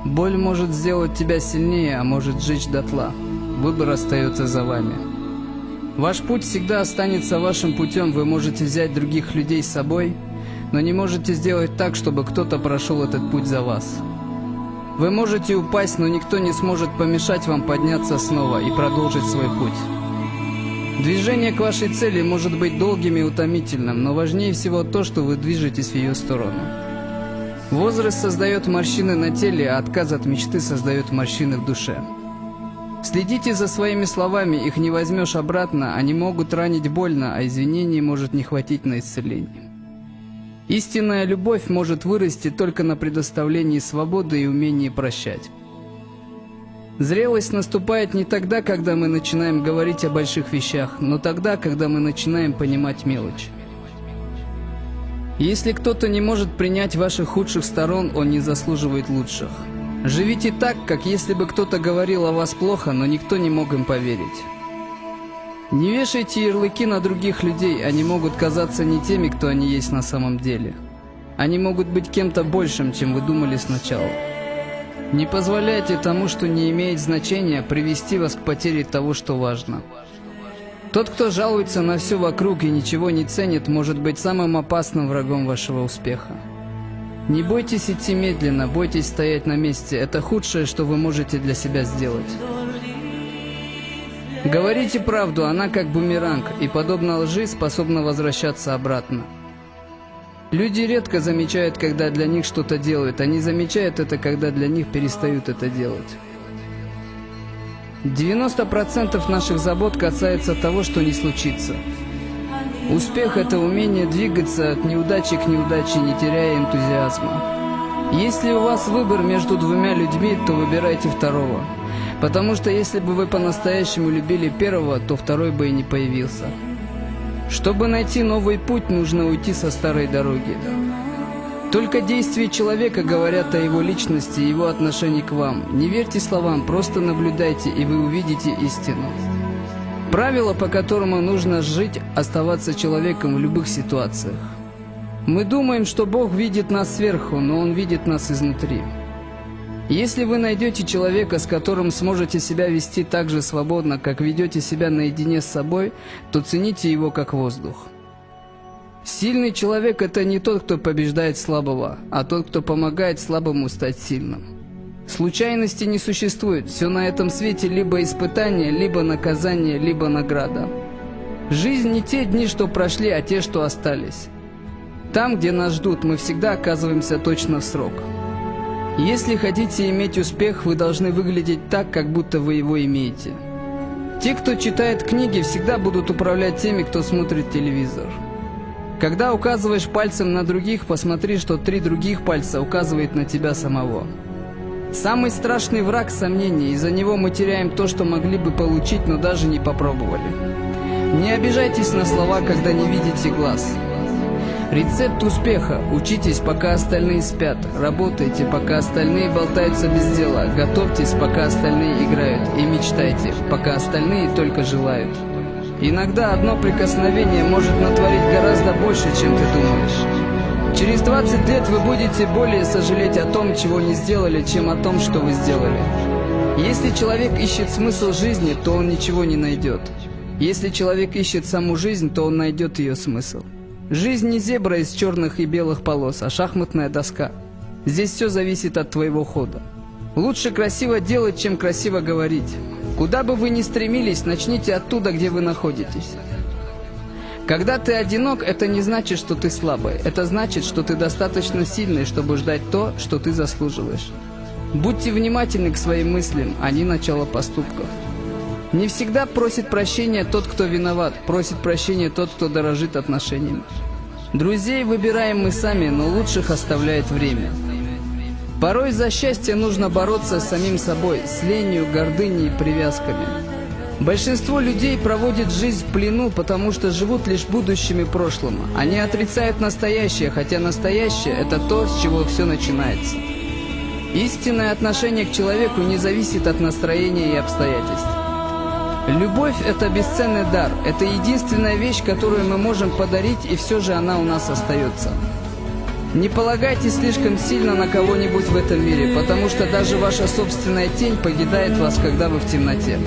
Боль может сделать тебя сильнее, а может сжечь дотла. Выбор остается за вами. Ваш путь всегда останется вашим путем. Вы можете взять других людей с собой, но не можете сделать так, чтобы кто-то прошел этот путь за вас. Вы можете упасть, но никто не сможет помешать вам подняться снова и продолжить свой путь. Движение к вашей цели может быть долгим и утомительным, но важнее всего то, что вы движетесь в ее сторону. Возраст создает морщины на теле, а отказ от мечты создает морщины в душе. Следите за своими словами, их не возьмешь обратно, они могут ранить больно, а извинений может не хватить на исцеление. Истинная любовь может вырасти только на предоставлении свободы и умении прощать. Зрелость наступает не тогда, когда мы начинаем говорить о больших вещах, но тогда, когда мы начинаем понимать мелочи. Если кто-то не может принять ваших худших сторон, он не заслуживает лучших. Живите так, как если бы кто-то говорил о вас плохо, но никто не мог им поверить. Не вешайте ярлыки на других людей, они могут казаться не теми, кто они есть на самом деле. Они могут быть кем-то большим, чем вы думали сначала. Не позволяйте тому, что не имеет значения, привести вас к потере того, что важно. Тот, кто жалуется на все вокруг и ничего не ценит, может быть самым опасным врагом вашего успеха. Не бойтесь идти медленно, бойтесь стоять на месте. Это худшее, что вы можете для себя сделать. Говорите правду, она как бумеранг, и, подобно лжи, способна возвращаться обратно. Люди редко замечают, когда для них что-то делают. Они замечают это, когда для них перестают это делать. 90% наших забот касается того, что не случится. Успех – это умение двигаться от неудачи к неудаче, не теряя энтузиазма. Если у вас выбор между двумя людьми, то выбирайте второго. Потому что если бы вы по-настоящему любили первого, то второй бы и не появился. Чтобы найти новый путь, нужно уйти со старой дороги. Только действия человека говорят о его личности и его отношении к вам. Не верьте словам, просто наблюдайте, и вы увидите истину. Правило, по которому нужно жить, оставаться человеком в любых ситуациях. Мы думаем, что Бог видит нас сверху, но Он видит нас изнутри. Если вы найдете человека, с которым сможете себя вести так же свободно, как ведете себя наедине с собой, то цените его как воздух. Сильный человек – это не тот, кто побеждает слабого, а тот, кто помогает слабому стать сильным. Случайности не существует, все на этом свете либо испытание, либо наказание, либо награда. Жизнь не те дни, что прошли, а те, что остались. Там, где нас ждут, мы всегда оказываемся точно в срок. Если хотите иметь успех, вы должны выглядеть так, как будто вы его имеете. Те, кто читает книги, всегда будут управлять теми, кто смотрит телевизор. Когда указываешь пальцем на других, посмотри, что 3 других пальца указывают на тебя самого. Самый страшный враг – сомнение. Из-за него мы теряем то, что могли бы получить, но даже не попробовали. Не обижайтесь на слова, когда не видите глаз. Рецепт успеха – учитесь, пока остальные спят. Работайте, пока остальные болтаются без дела. Готовьтесь, пока остальные играют. И мечтайте, пока остальные только желают. Иногда одно прикосновение может натворить гораздо больше, чем ты думаешь. Через 20 лет вы будете более сожалеть о том, чего не сделали, чем о том, что вы сделали. Если человек ищет смысл жизни, то он ничего не найдет. Если человек ищет саму жизнь, то он найдет ее смысл. Жизнь не зебра из черных и белых полос, а шахматная доска. Здесь все зависит от твоего хода. Лучше красиво делать, чем красиво говорить. Куда бы вы ни стремились, начните оттуда, где вы находитесь. Когда ты одинок, это не значит, что ты слабый. Это значит, что ты достаточно сильный, чтобы ждать то, что ты заслуживаешь. Будьте внимательны к своим мыслям, они начало поступков. Не всегда просит прощения тот, кто виноват, просит прощения тот, кто дорожит отношениями. Друзей выбираем мы сами, но лучших оставляет время. Порой за счастье нужно бороться с самим собой, с ленью, гордыней и привязками. Большинство людей проводит жизнь в плену, потому что живут лишь будущим и прошлым. Они отрицают настоящее, хотя настоящее – это то, с чего все начинается. Истинное отношение к человеку не зависит от настроения и обстоятельств. Любовь – это бесценный дар, это единственная вещь, которую мы можем подарить, и все же она у нас остается. Не полагайтесь слишком сильно на кого-нибудь в этом мире, потому что даже ваша собственная тень покидает вас, когда вы в темноте.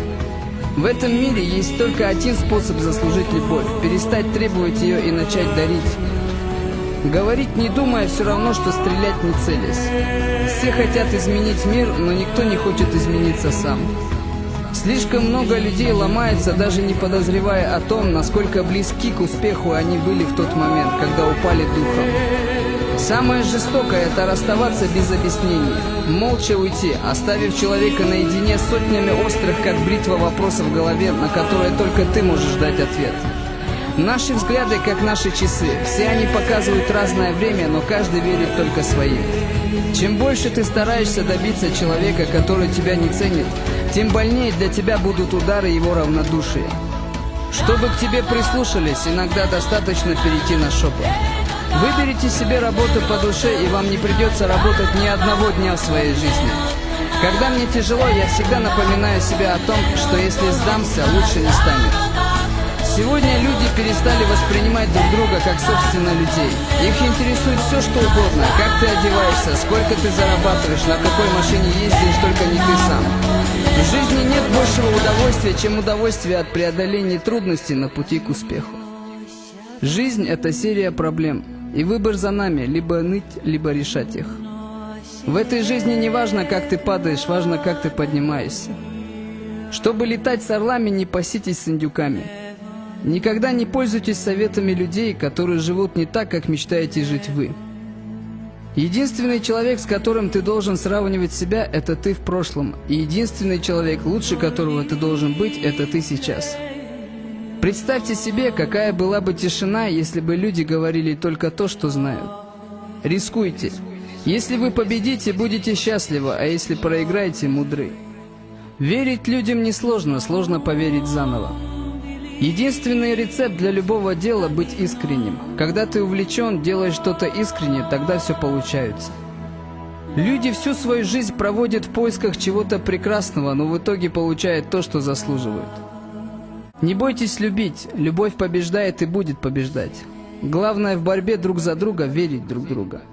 В этом мире есть только один способ заслужить любовь – перестать требовать ее и начать дарить. Говорить не думая все равно, что стрелять не целясь. Все хотят изменить мир, но никто не хочет измениться сам. Слишком много людей ломается, даже не подозревая о том, насколько близки к успеху они были в тот момент, когда упали духом. Самое жестокое – это расставаться без объяснений, молча уйти, оставив человека наедине с сотнями острых, как бритва, вопросов в голове, на которые только ты можешь дать ответ. Наши взгляды, как наши часы, все они показывают разное время, но каждый верит только своим. Чем больше ты стараешься добиться человека, который тебя не ценит, тем больнее для тебя будут удары его равнодушия. Чтобы к тебе прислушались, иногда достаточно перейти на шепот. Выберите себе работу по душе, и вам не придется работать ни одного дня в своей жизни. Когда мне тяжело, я всегда напоминаю себе о том, что если сдамся, лучше не станет. Сегодня люди перестали воспринимать друг друга как собственно людей. Их интересует все, что угодно. Как ты одеваешься, сколько ты зарабатываешь, на какой машине ездишь, только не ты сам. В жизни нет большего удовольствия, чем удовольствие от преодоления трудностей на пути к успеху. Жизнь – это серия проблем. И выбор за нами – либо ныть, либо решать их. В этой жизни не важно, как ты падаешь, важно, как ты поднимаешься. Чтобы летать с орлами, не паситесь с индюками. Никогда не пользуйтесь советами людей, которые живут не так, как мечтаете жить вы. Единственный человек, с которым ты должен сравнивать себя, это ты в прошлом. И единственный человек, лучше которого ты должен быть, это ты сейчас. Представьте себе, какая была бы тишина, если бы люди говорили только то, что знают. Рискуйте. Если вы победите, будете счастливы, а если проиграете, мудры. Верить людям несложно, сложно поверить заново. Единственный рецепт для любого дела – быть искренним. Когда ты увлечен, делаешь что-то искренне, тогда все получается. Люди всю свою жизнь проводят в поисках чего-то прекрасного, но в итоге получают то, что заслуживают. Не бойтесь любить, любовь побеждает и будет побеждать. Главное в борьбе друг за друга верить друг в друга.